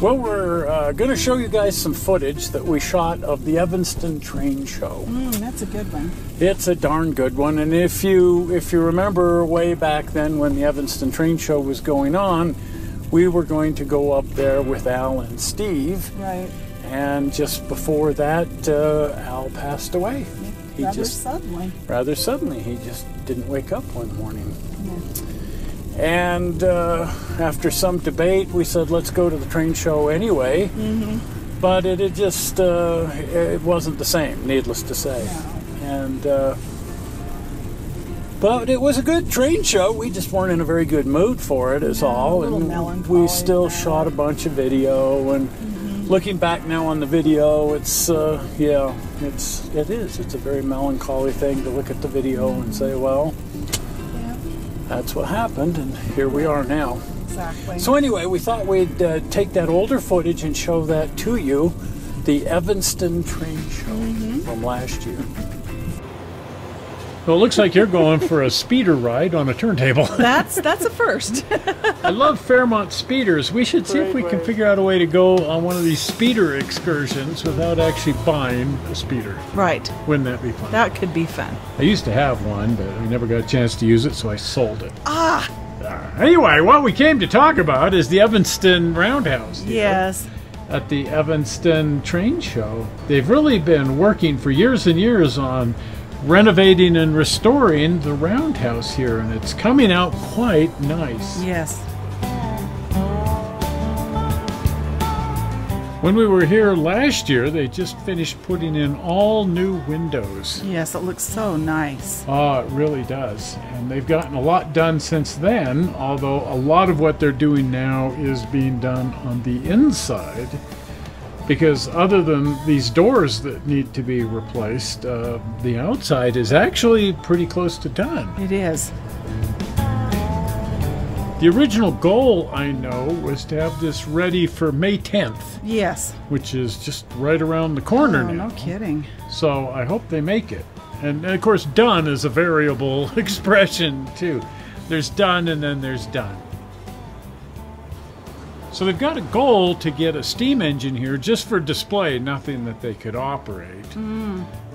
Well, we're going to show you guys some footage that we shot of the Evanston Train Show. That's a good one. It's a darn good one, and if you remember way back then when the Evanston Train Show was going on, we were going to go up there with Al and Steve. Right. And just before that, Al passed away. Rather suddenly. Rather suddenly. He just didn't wake up one morning. Yeah. And after some debate, we said, let's go to the train show anyway. But it just, it wasn't the same, needless to say. No. And, but it was a good train show. We just weren't in a very good mood for it, is all. A little and melancholy. We still shot a bunch of video. And looking back now on the video, it's, yeah, it is. It's a very melancholy thing to look at the video and say, well, that's what happened, and here we are now. Exactly. So anyway, we thought we'd take that older footage and show that to you, the Evanston Train Show from last year. Well, it looks like you're going for a speeder ride on a turntable. That's a first. I love Fairmont speeders. We should see if we can figure out a way to go on one of these speeder excursions without actually buying a speeder. Right. Wouldn't that be fun? That could be fun. I used to have one, but we never got a chance to use it, so I sold it. Ah! Anyway, what we came to talk about is the Evanston Roundhouse. Yes. At the Evanston Train Show. They've really been working for years and years on renovating and restoring the roundhouse here, and it's coming out quite nice. Yes. When we were here last year, they just finished putting in all new windows. Yes, it looks so nice. Oh, it really does. And they've gotten a lot done since then, although a lot of what they're doing now is being done on the inside. Because other than these doors that need to be replaced, the outside is actually pretty close to done. It is. The original goal, I know, was to have this ready for May 10th. Yes. Which is just right around the corner now. No kidding. So I hope they make it. And of course, done is a variable expression too. There's done and then there's done. So they've got a goal to get a steam engine here just for display, nothing that they could operate.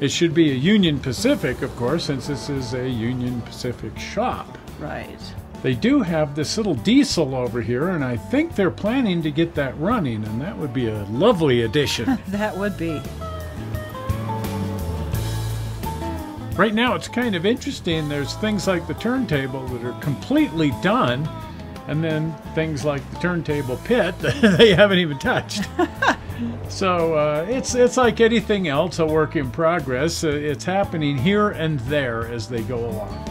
It should be a Union Pacific, of course, since this is a Union Pacific shop. Right. They do have this little diesel over here, and I think they're planning to get that running, and that would be a lovely addition. That would be. Right now it's kind of interesting. There's things like the turntable that are completely done, and then things like the turntable pit that they haven't even touched. So it's like anything else, a work in progress. It's happening here and there as they go along.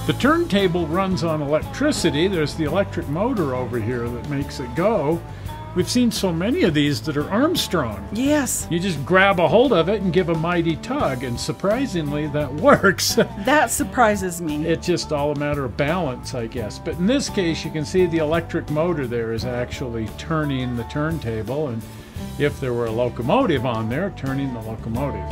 The turntable runs on electricity. There's the electric motor over here that makes it go. We've seen so many of these that are Armstrong. Yes. You just grab a hold of it and give a mighty tug, and surprisingly that works. That surprises me. It's just all a matter of balance, I guess. But in this case, you can see the electric motor there is actually turning the turntable, and if there were a locomotive on there, turning the locomotive.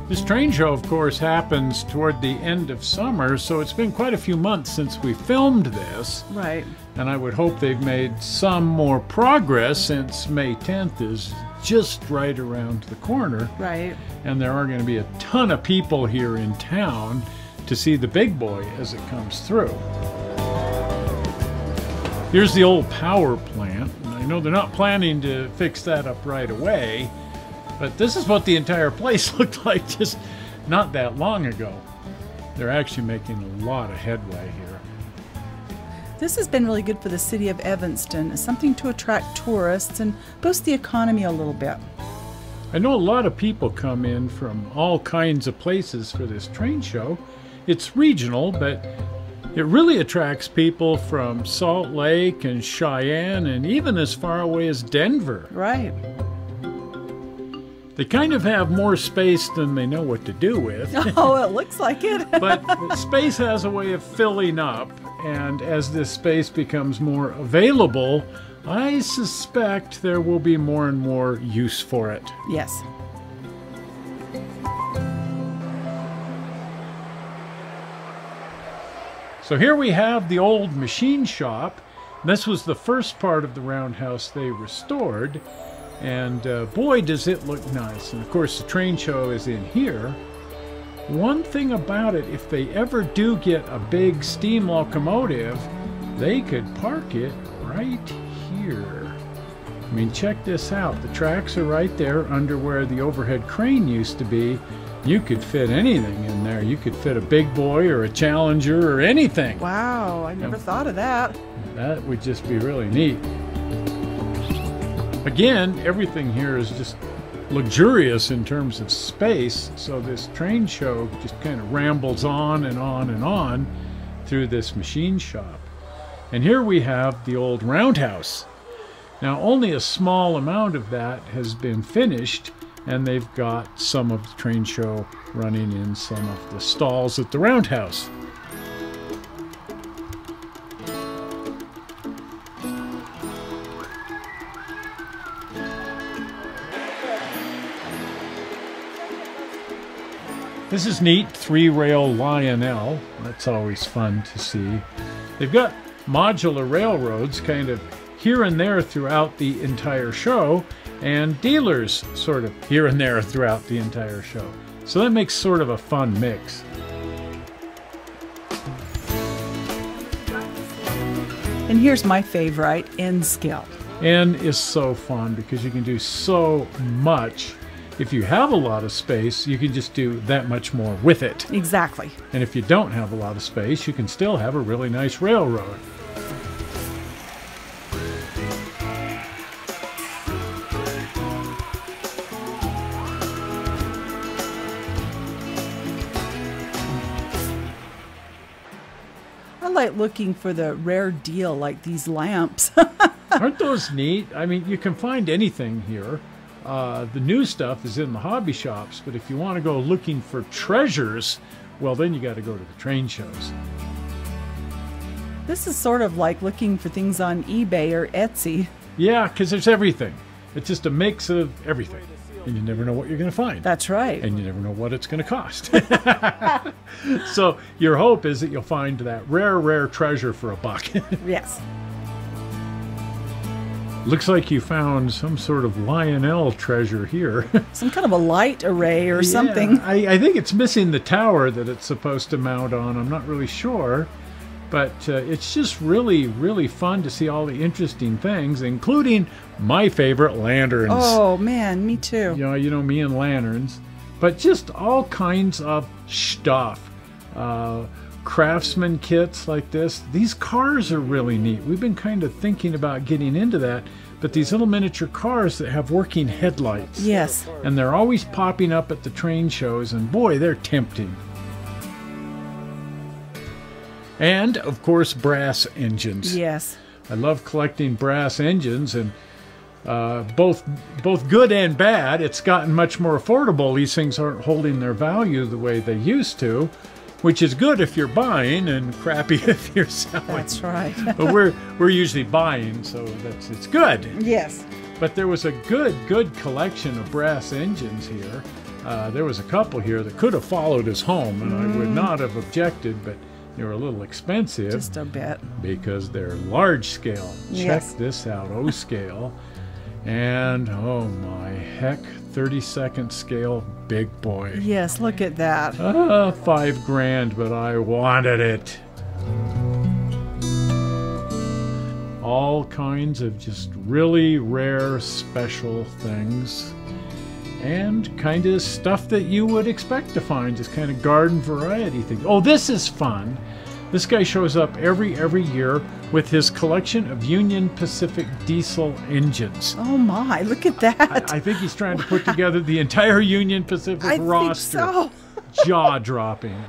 This train show, of course, happens toward the end of summer, so it's been quite a few months since we filmed this. Right. And I would hope they've made some more progress since May 10th is just right around the corner. Right. And there are going to be a ton of people here in town to see the big boy as it comes through. Here's the old power plant. And I know they're not planning to fix that up right away, but this is what the entire place looked like just not that long ago. They're actually making a lot of headway here. This has been really good for the city of Evanston. It's something to attract tourists and boost the economy a little bit. I know a lot of people come in from all kinds of places for this train show. It's regional, but it really attracts people from Salt Lake and Cheyenne and even as far away as Denver. Right. They kind of have more space than they know what to do with. Oh, it looks like it. But space has a way of filling up, and as this space becomes more available, I suspect there will be more and more use for it. Yes. So here we have the old machine shop. This was the first part of the roundhouse they restored, and boy, does it look nice. And of course, the train show is in here. One thing about it, if they ever do get a big steam locomotive, they could park it right here. I mean, check this out. The tracks are right there under where the overhead crane used to be. You could fit anything in there. You could fit a big boy or a Challenger or anything. Wow, I never thought of that. That would just be really neat. Again, everything here is just luxurious in terms of space, so this train show just kind of rambles on and on and on through this machine shop. And here we have the old roundhouse. Now, only a small amount of that has been finished, and they've got some of the train show running in some of the stalls at the roundhouse. This is neat, 3-rail Lionel. That's always fun to see. They've got modular railroads kind of here and there throughout the entire show, and dealers sort of here and there throughout the entire show. So that makes sort of a fun mix. And here's my favorite, N scale. N is so fun because you can do so much. If you have a lot of space, you can just do that much more with it. Exactly. And if you don't have a lot of space, you can still have a really nice railroad. I like looking for the rare deal like these lamps. Aren't those neat? I mean, you can find anything here. The new stuff is in the hobby shops, but if you want to go looking for treasures, well, then you got to go to the train shows. This is sort of like looking for things on eBay or Etsy. Yeah, because there's everything. It's just a mix of everything. And you never know what you're going to find. That's right. And you never know what it's going to cost. So your hope is that you'll find that rare, rare treasure for $1. Yes. Looks like you found some sort of Lionel treasure here. Some kind of a light array or something. I think it's missing the tower that it's supposed to mount on. I'm not really sure. But it's just really, really fun to see all the interesting things, including my favorite, lanterns. Oh, man, me too. You know me and lanterns. But just all kinds of stuff. Craftsman kits like this. These cars are really neat. We've been kind of thinking about getting into that, but these little miniature cars that have working headlights. Yes. And they're always popping up at the train shows, and boy, they're tempting. And, of course, brass engines. Yes. I love collecting brass engines, and both good and bad. It's gotten much more affordable. These things aren't holding their value the way they used to, which is good if you're buying and crappy if you're selling. That's right. But we're usually buying, so it's good. Yes. But there was a good collection of brass engines here. There was a couple here that could have followed us home, and I would not have objected, but they were a little expensive. Just a bit. Because they're large scale. Yes. Check this out, O scale. And, oh my heck, 32nd scale, big boy. Yes, look at that. $5,000, but I wanted it. All kinds of just really rare, special things. And kind of stuff that you would expect to find, just kind of garden variety things. Oh, this is fun. This guy shows up every year with his collection of Union Pacific diesel engines. Oh my, look at that. I think he's trying to put together the entire Union Pacific roster. I think so. Jaw-dropping.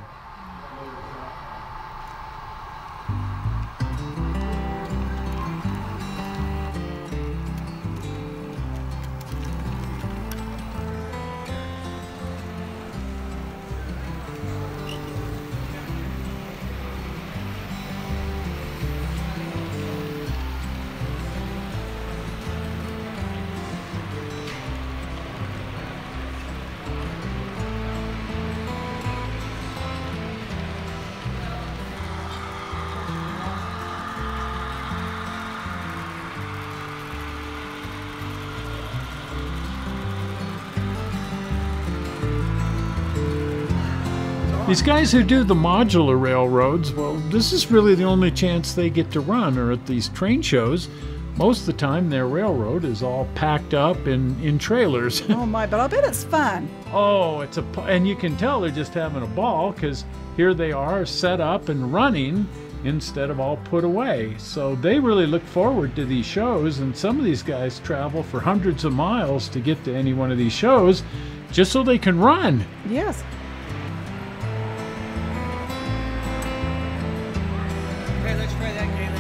These guys who do the modular railroads, well, this is really the only chance they get to run, or at these train shows. Most of the time, their railroad is all packed up in trailers. Oh my, but I'll bet it's fun. Oh, and you can tell they're just having a ball, because here they are set up and running instead of all put away. So they really look forward to these shows, and some of these guys travel for hundreds of miles to get to any one of these shows just so they can run. Yes. Okay, let's try that, Karyn.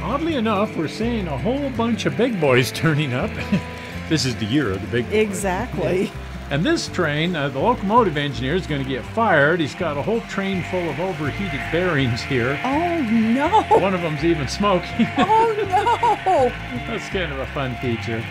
Oddly enough, we're seeing a whole bunch of big boys turning up. This is the year of the big boys. Exactly. And this train, the locomotive engineer is going to get fired. He's got a whole train full of overheated bearings here. Oh no! One of them's even smoking. Oh no! That's kind of a fun feature.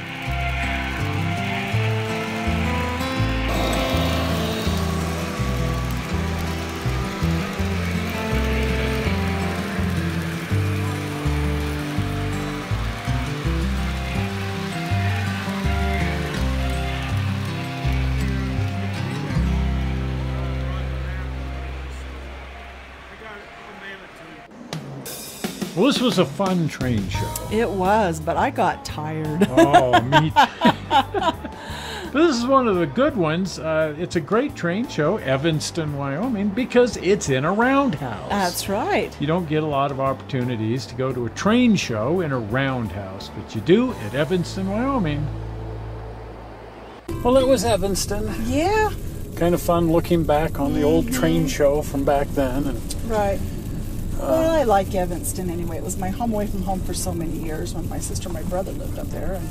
Well, this was a fun train show. It was, but I got tired. Oh, me too. But this is one of the good ones. It's a great train show, Evanston, Wyoming, because it's in a roundhouse. That's right. You don't get a lot of opportunities to go to a train show in a roundhouse, but you do at Evanston, Wyoming. Well, it was Evanston. Yeah. Kind of fun looking back on the old train show from back then. And, right. Well, I like Evanston anyway. It was my home away from home for so many years when my sister and my brother lived up there. And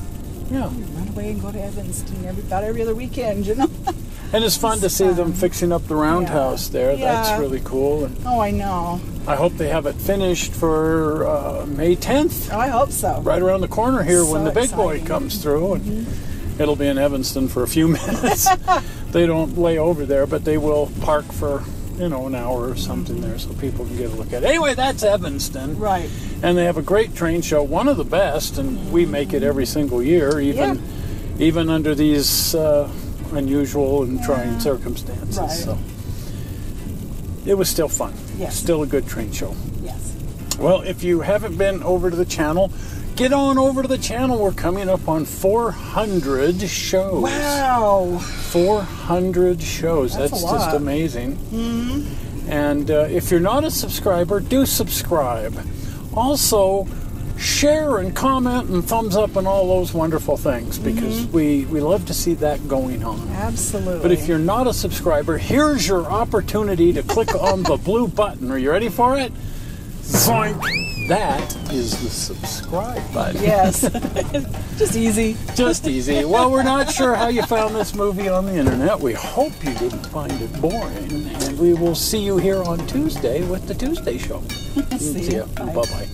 yeah, we run away and go to Evanston about every other weekend, you know. And it's fun to see them fixing up the roundhouse there. Yeah. That's really cool. And oh, I know. I hope they have it finished for May 10th. Oh, I hope so. Right around the corner here So when the big boy exciting. comes through. And it'll be in Evanston for a few minutes. They don't lay over there, but they will park for, you know, an hour or something there so people can get a look at it. Anyway, that's Evanston. Right. And they have a great train show, one of the best, and we make it every single year, even under these unusual and trying circumstances. Right. So it was still fun. Yes. Still a good train show. Yes. Well, if you haven't been over to the channel, get on over to the channel. We're coming up on 400 shows. Wow. 400 shows. That's That's a just lot. amazing. And if you're not a subscriber, do subscribe. Also, share and comment and thumbs up and all those wonderful things, because we love to see that going on. Absolutely. But if you're not a subscriber, here's your opportunity to click on the blue button. Are you ready for it? Zoink! That is the subscribe button. Yes. Just easy. Just easy. Well, we're not sure how you found this movie on the internet. We hope you didn't find it boring. And we will see you here on Tuesday with the Tuesday Show. See you. Bye. Bye-bye.